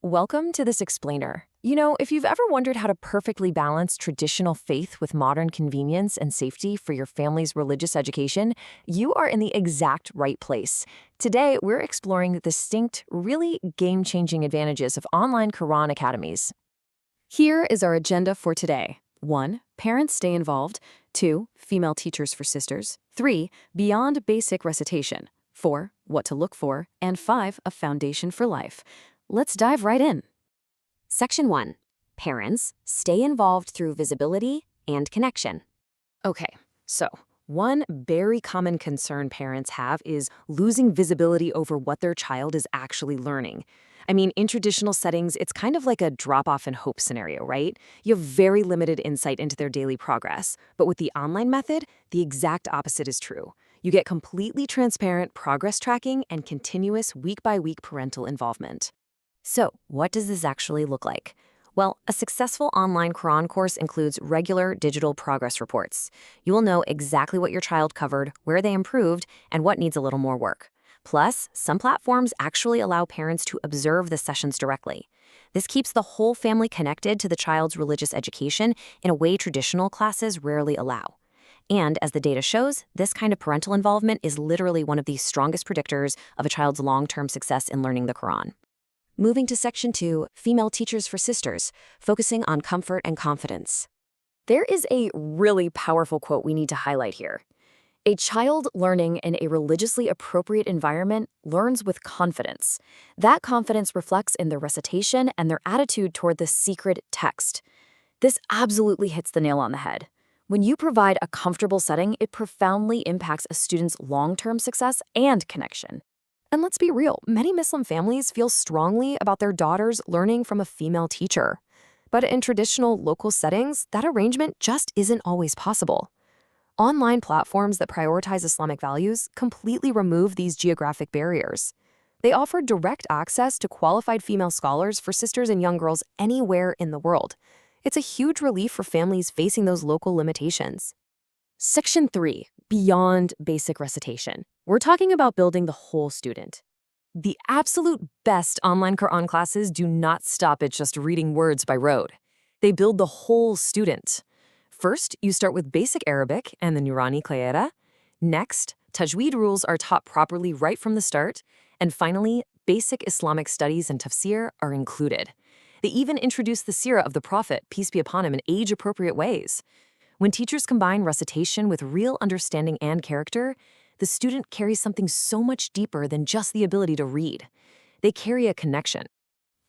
Welcome to this explainer. If you've ever wondered how to perfectly balance traditional faith with modern convenience and safety for your family's religious education, you are in the exact right place. Today, we're exploring the distinct, really game-changing advantages of online Quran academies. Here is our agenda for today. 1. Parents stay involved. 2. Female teachers for sisters. 3. Beyond basic recitation. 4. What to look for. And 5. A foundation for life. Let's dive right in. Section 1. Parents stay involved through visibility and connection. Okay, so one very common concern parents have is losing visibility over what their child is actually learning. In traditional settings, it's kind of like a drop-off in hope scenario, right? You have very limited insight into their daily progress. But with the online method, the exact opposite is true. You get completely transparent progress tracking and continuous week-by-week parental involvement. So, what does this actually look like? Well, a successful online Quran course includes regular digital progress reports. You will know exactly what your child covered, where they improved, and what needs a little more work. Plus, some platforms actually allow parents to observe the sessions directly. This keeps the whole family connected to the child's religious education in a way traditional classes rarely allow. And as the data shows, this kind of parental involvement is literally one of the strongest predictors of a child's long-term success in learning the Quran. Moving to Section 2, Female Teachers for Sisters, focusing on comfort and confidence. There is a really powerful quote we need to highlight here. A child learning in a religiously appropriate environment learns with confidence. That confidence reflects in their recitation and their attitude toward the secret text. This absolutely hits the nail on the head. When you provide a comfortable setting, it profoundly impacts a student's long-term success and connection. And let's be real, many Muslim families feel strongly about their daughters learning from a female teacher. But in traditional local settings, that arrangement just isn't always possible. Online platforms that prioritize Islamic values completely remove these geographic barriers. They offer direct access to qualified female scholars for sisters and young girls anywhere in the world. It's a huge relief for families facing those local limitations. Section 3. Beyond basic recitation. We're talking about building the whole student. The absolute best online Quran classes do not stop at just reading words by rote. They build the whole student. First, you start with basic Arabic and the Nurani Qiyada. Next, Tajweed rules are taught properly right from the start. And finally, basic Islamic studies and tafsir are included. They even introduce the seerah of the Prophet, peace be upon him, in age-appropriate ways. When teachers combine recitation with real understanding and character, the student carries something so much deeper than just the ability to read. They carry a connection.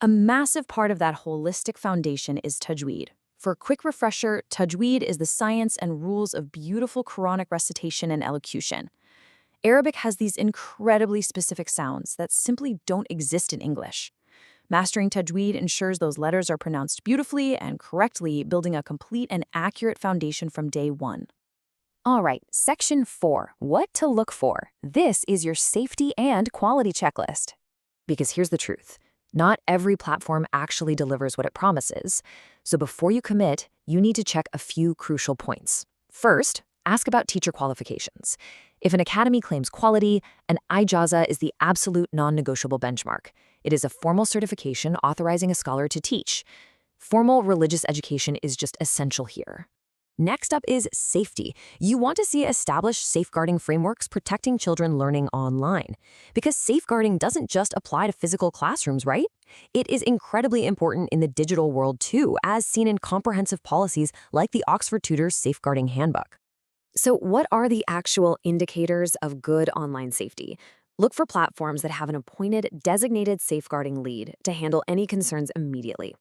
A massive part of that holistic foundation is Tajweed. For a quick refresher, Tajweed is the science and rules of beautiful Quranic recitation and elocution. Arabic has these incredibly specific sounds that simply don't exist in English. Mastering Tajweed ensures those letters are pronounced beautifully and correctly, building a complete and accurate foundation from day one. All right, Section 4, What to Look For. This is your safety and quality checklist. Because here's the truth. Not every platform actually delivers what it promises. So before you commit, you need to check a few crucial points. First, ask about teacher qualifications. If an academy claims quality, an ijaza is the absolute non-negotiable benchmark. It is a formal certification authorizing a scholar to teach. Formal religious education is just essential here. Next up is safety. You want to see established safeguarding frameworks protecting children learning online. Because safeguarding doesn't just apply to physical classrooms, right? It is incredibly important in the digital world too, as seen in comprehensive policies like the Oxford Tutors Safeguarding Handbook. So what are the actual indicators of good online safety? Look for platforms that have an appointed, designated safeguarding lead to handle any concerns immediately.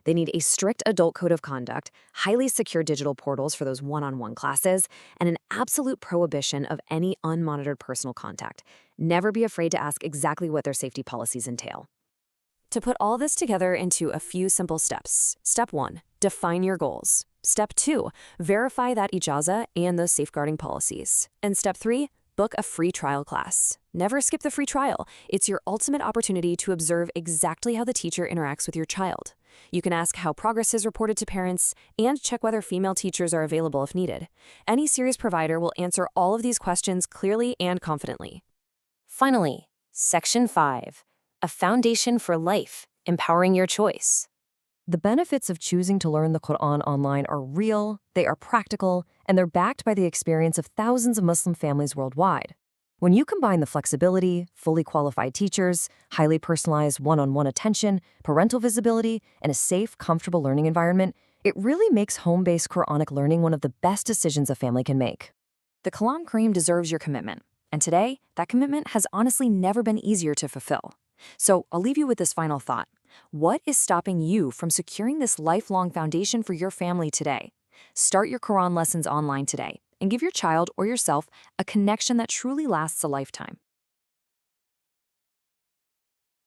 They need a strict adult code of conduct, highly secure digital portals for those one-on-one classes, and an absolute prohibition of any unmonitored personal contact. Never be afraid to ask exactly what their safety policies entail. To put all this together into a few simple steps. Step 1, define your goals. Step 2, verify that ijaza and those safeguarding policies. And step 3, book a free trial class. Never skip the free trial. It's your ultimate opportunity to observe exactly how the teacher interacts with your child. You can ask how progress is reported to parents and check whether female teachers are available if needed. Any serious provider will answer all of these questions clearly and confidently. Finally, Section 5, A Foundation for Life empowering your choice. The benefits of choosing to learn the Quran online are real, they are practical, and they're backed by the experience of thousands of Muslim families worldwide. When you combine the flexibility, fully qualified teachers, highly personalized one-on-one attention, parental visibility, and a safe, comfortable learning environment, it really makes home-based Quranic learning one of the best decisions a family can make. The Kalam Kareem deserves your commitment, and today, that commitment has honestly never been easier to fulfill. So I'll leave you with this final thought. What is stopping you from securing this lifelong foundation for your family today? Start your Quran lessons online today and give your child or yourself a connection that truly lasts a lifetime.